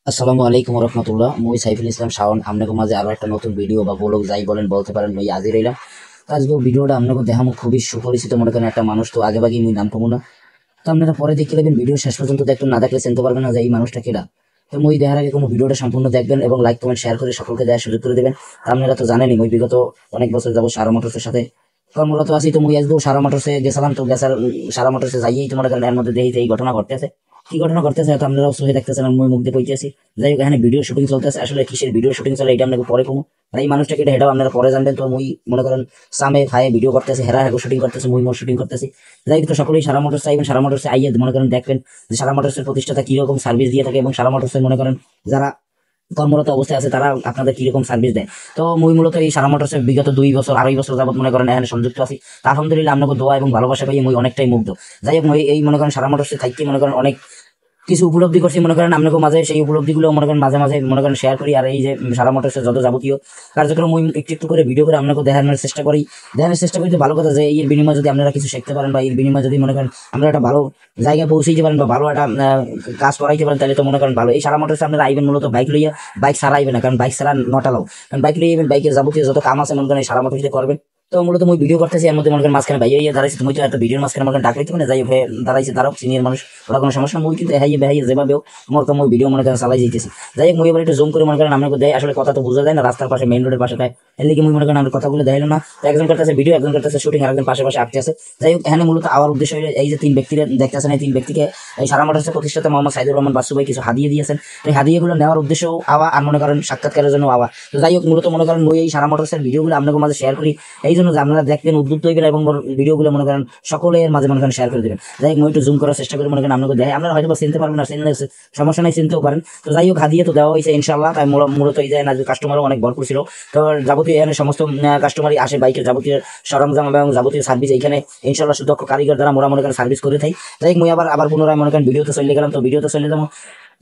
আসসালামু আলাইকুম রহমতুল্লাহ। মুই সাইফুল ইসলাম শাওন আপনাকে মাঝে আরো একটা নতুন ভিডিও বা ব্লগ যাই বলেন বলতে পারেন মুই আজই রইলাম। তো আজকে ভিডিওটা আপনাকে দেখামো খুবই সুপরিচিত মনে করেন একটা মানুষ, তো আগে বাকি মুই নাম পাবো না। তো আপনারা পরে দেখতে লাগবেন, ভিডিও শেষ পর্যন্ত দেখবেন, না দেখলে চিনতে পারবেন না যে এই মানুষটা কেডা। তো মুই দেখার আগে কোনো ভিডিওটা সম্পূর্ণ দেখবেন এবং লাইক কমেন্ট শেয়ার করে সকলকে দেওয়ার সুযোগ করে দেবেন। তো আপনারা তো জানেনই মুই বিগত অনেক বছর যাবো সারা মোটরসের সাথে কর্মরত আছি। তো মুই আজকেও সারা মোটরসে গেছিলাম, তো গেছার সারা মোটরসে যাইয়েই তো মনে করেন এর মধ্যে দেখি যে এই ঘটনা ঘটতেছে। কি ঘটনা ঘটতেছে হয়তো আপনারাও চোখে দেখতেছেন, আমি মুখ দিয়ে কইতেছি। যাই হোক, এখানে ভিডিও শুটিং চলতেছে, আসলে কিসের ভিডিও শুটিং চলে এটা আপনাকে পরে কমু। আর এই মানুষটাকে এটাও আপনারা পরে জানবেন। তো মুই মনে করেন সামে ফায়ে ভিডিও করতেছি, হেরা হেগো শুটিং করতেছে, মুই মোর শুটিং করতেছি। যাই হোক, তো সকলেই সারা মোটরস চাইবেন, সারা মোটরসে আইয়ে মনে করেন দেখবেন যে সারা মোটরসের প্রতিষ্ঠাতা কিরকম সার্ভিস দিয়ে থাকে এবং সারা মোটরসের মনে করেন যারা কর্মরত অবস্থায় আছে তারা আপনাদের কিরকম সার্ভিস দেয়। তো মুই মূলত এই সারা মোটরসের বিগত 2 বছর 2.5 বছর যাবত মনে করেন এখানে সংযুক্ত আছি। তা আলহামদুলিল্লাহ আপনাকে দোয়া এবং ভালোবাসা পাই মুই অনেকটাই মুগ্ধ। যাই হোক, মুই এই মনে করেন সারা মোটরসে থাকি মনে করেন অনেক কিছু উপলব্ধি করছি মনে করেন আপনাকে মাঝে, সেই উপলব্ধিগুলো মনে করেন মাঝে মাঝে মনে করেন শেয়ার করি। আর এই যে সারা মোটরসের যত যাবতীয় কার্যক্রম মুই একটু একটু করে ভিডিও করে আপনাকে দেখানোর চেষ্টা করি। দেখানোর চেষ্টা করি তো ভালো কথা, যে এর বিনিময়ে যদি আপনারা কিছু শিখতে পারেন বা এর বিনিময়ে যদি মনে করেন আমরা একটা ভালো জায়গায় পৌঁছাইতে পারেন বা ভালো একটা কাজ করাইতে পারেন, তাহলে তো মনে করেন ভালো। এই সারা মোটরসে আপনারা আইবেন মূলত বাইক লইয়া, বাইক ছাড়া আইবেন না, কারণ বাইক ছাড়া নট অ্যালাউ। কারণ বাইক লইয়া বাইকের যাবতীয় যত কাম আছে মনে করেন এই সারা মোটরসে করবেন। তো মূলত মুই ভিডিও করতেছি, এর মধ্যে মনে করেন মাঝখানে ভাইয়া ইয়ে দাঁড়াইছে, তুমি তো একটা ভিডিওর মাঝখানে মনে করেন ডাকলে মানে যাই হোক দাঁড়াইছে, দাঁড়াও সিনিয়র মানুষ, ওরা কোনো সমস্যা না। মুই কিন্তু হাইয়ে বেহাইয়ে যেভাবেও মোর তো মুই ভিডিও মনে করেন চালাই যাইতেছি। যাই হোক, মুই এবার একটু জুম করে মনে করেন আপনাকে দেয়, আসলে কথা তো বোঝা যায় না রাস্তার পাশে মেইন রোডের পাশে তাই এর লিগে মুই মনে করেন আমার কথাগুলো দেখাইলো না। তো একজন করতেছে ভিডিও, একজন করতেছে শুটিং, আর একজন পাশে পাশে আঁকতে আছে। যাই হোক, এখানে মূলত আমার উদ্দেশ্য হলো এই যে 3 ব্যক্তিরা দেখতেছেন, এই 3 ব্যক্তিকে এই সারা মোটরসের প্রতিষ্ঠাতা মোহাম্মদ সাইদুর রহমান বাসু ভাই কিছু হাদিয়ে দিয়েছেন। তো এই হাদিয়েগুলো নেওয়ার উদ্দেশ্য আওয়া আর মনে করেন সাক্ষাৎকারের জন্য আওয়া। তো যাই হোক, মূলত মনে করেন মুই এই সারা মোটরসের ভিডিওগুলো আপনাদের মাঝে শেয়ার করি এই জন্য যে আপনারা দেখবেন উদ্বুদ্ধ হইবেন এবং ভিডিওগুলো মনে করেন সকলের মাঝে মনে করেন শেয়ার করে দেবেন। যাই হোক, মুই একটু জুম করার চেষ্টা করি মনে করেন আপনাকে দেয়, আপনারা হয়তো চিনতে পারবেন না, চিনলে সমস্যা নাই, চিনতেও পারেন। তো যাই হোক, হাদিয়ে তো দেওয়া হয়েছে ইনশাল্লাহ। তাই মূলত এই যে না কাস্টমারও অনেক ভরপুর ছিল। তো যাবতীয় এখানে সমস্ত কাস্টমারই আসে বাইকের যাবতীয় সরঞ্জাম এবং যাবতীয় সার্ভিস এইখানে ইনশাল্লাহ সুদক্ষ কারিগর দ্বারা মোরা মনে করেন সার্ভিস করে থাই। যাই হোক, মুই আবার আবার পুনরায় মনে করেন ভিডিওতে চলে গেলাম। তো ভিডিওতে চলে যাবো,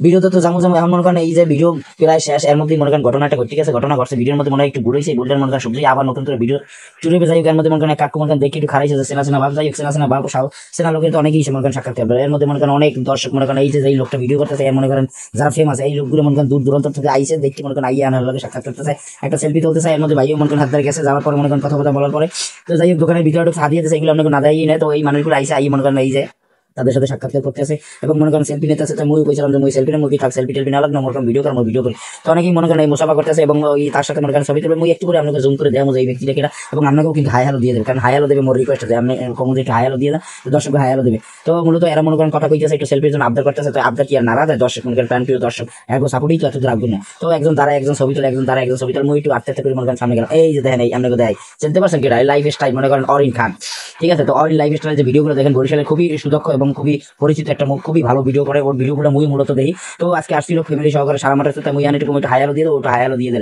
ভিডিওতে তো যেমন যেমন এখন মনে করেন এই যে ভিডিও প্রায় শেষ, এর মধ্যে মনে করেন ঘটনাটা ঘটে গেছে, ঘটনা ঘটছে ভিডিওর মধ্যে মনে হয় একটু ঘুরেছে, ভুলটার মনে করেন সবজি আবার নতুন করে ভিডিও চুরি হয়ে যায়। এর মধ্যে মনে করেন কাকু মনে করেন দেখে একটু খারাইছে যে সেনা সেনা ভাব। যাই হোক, সেনা সেনা ভাব সেনা লোকের তো অনেকেই মনে করেন সাক্ষাৎ করবে। এর মধ্যে মনে করেন অনেক দর্শক মনে করেন এই যে লোকটা ভিডিও করতেছে এর মনে করেন যারা ফেমাস এই লোকগুলো মনে করেন দূর দূরান্ত থেকে আইসে দেখতে মনে করেন আইয়ে আনার লোকের সাক্ষাৎ করতেছে, একটা সেলফি তুলতেছে। এর মধ্যে ভাইও মনে করেন হাত ধরে গেছে, যাওয়ার পরে মনে করেন কথা কথা বলার পরে তো যাই হোক দোকানের ভিতরে হাতিয়ে দিতেছে, এগুলো আপনাকে না দেয় না। তো এই মানুষগুলো আইসে আই মনে করেন এই যে তাদের সাথে সাক্ষাৎকার করতেছে এবং মনে করেন সেলফি নিতেছে। তো মুই কইছিলাম যে মুই সেলফি না, মুভি থাক সেলফি টেলফি না লাগবে, মনে করেন ভিডিও কর, মুই ভিডিও করি। তো অনেকেই মনে করেন এই মুসাফা করতেছে এবং ওই তার সাথে মনে করেন ছবি তুলবে। মুই একটু করে আপনাকে জুম করে দেবো যে এই ব্যক্তিটা কেটা, এবং আপনাকেও কিন্তু হাই হ্যালো দিয়ে দেবে, কারণ হাই হ্যালো দেবে মোর রিকোয়েস্ট আছে, আপনি কমন একটু হাই হ্যালো দিয়ে দেন, দর্শক হাই হ্যালো দেবে। তো মূলত এরা মনে করেন কথা কইতেছে, একটু সেলফির জন্য আবদার করতেছে। তো আবদার কি আর নারা যায়, দর্শক মনে করেন প্রাণ প্রিয় দর্শক একটু সাপোর্টই তো এত রাখবে না। তো একজন দ্বারা একজন ছবি তোলে, একজন দ্বারা একজন ছবি তোলে, মুই একটু আটতে করে মনে করেন সামনে গেলাম। এই যে দেখেন এই আপনাকে দেয়, চিনতে পারছেন কেটা, লাইফ স্টাইল মনে করেন অরিন খান। ঠিক আছে, তো অরিন লাইফ স্টাইল যে ভিডিওগুলো দেখেন বরিশালের খুবই সুদক্ষ এবং খুবই পরিচিত একটা মুখ, খুবই ভালো ভিডিও করে, ওর ভিডিওগুলো মুই মূলত দেখি। তো আজকে আসছিল ফ্যামিলি সহকারে সারা মাঠে, মুই একটু হাই হ্যালো দিয়ে দেবো, ওটা হাই হ্যালো দিয়ে দেবে।